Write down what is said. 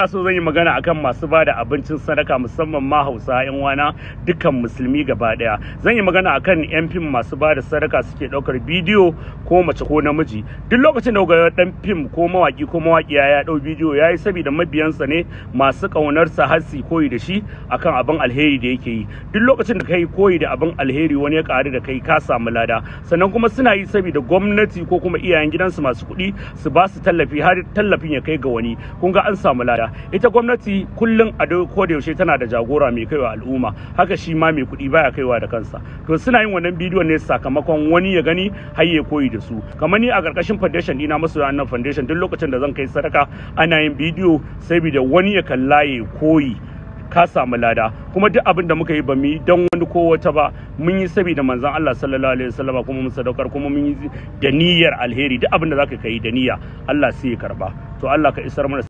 so zan yi magana akan masu ba da abincin sadaka musamman ma Hausa yan wana dukkan musulmi gaba daya. Zan yi magana akan yan fim masu ba da sadaka suke daukar bidiyo ko mace ko namiji. Duk lokacin da ga dan fim ko mawaki ko mawakiya ya dau bidiyo yayi saboda mabiyansa ne masu kaunar sa har su koyi da shi akan abin alheri da yake yi. Duk lokacin da kai koyi da abin alheri wani ya karu da kai ka samu lada. Sannan kuma suna yi saboda gwamnati ko kuma iyayen gidansu masu kuɗi su ba su tallafi har tallafin ya kai ga wani. Kun ga an samu lada. Ita gwamnati kullum a ko da yaushe tana da jagora mai kaiwa al'umma, haka shi ma mai kuɗi baya kaiwa da kansa. To suna yin wannan bidiyon ne sakamakon wani ya gani har ya koyi da su. Kamar ni a ƙarƙashin foundation dina masoya annan foundation duk lokacin da zan kai sadaka ana yin bidiyo saboda wani ya kalla ya koyi ka samu lada. Kuma duk abin da muka yi ba mu yi don wani ko wata ba, mun yi saboda manzon Allah sallallahu alaihi wasallam kuma mun sadaukar kuma mun yi da niyyar alheri. Duk abin da zaka kai da niyya Allah sai ya karba. To Allah ka isar mana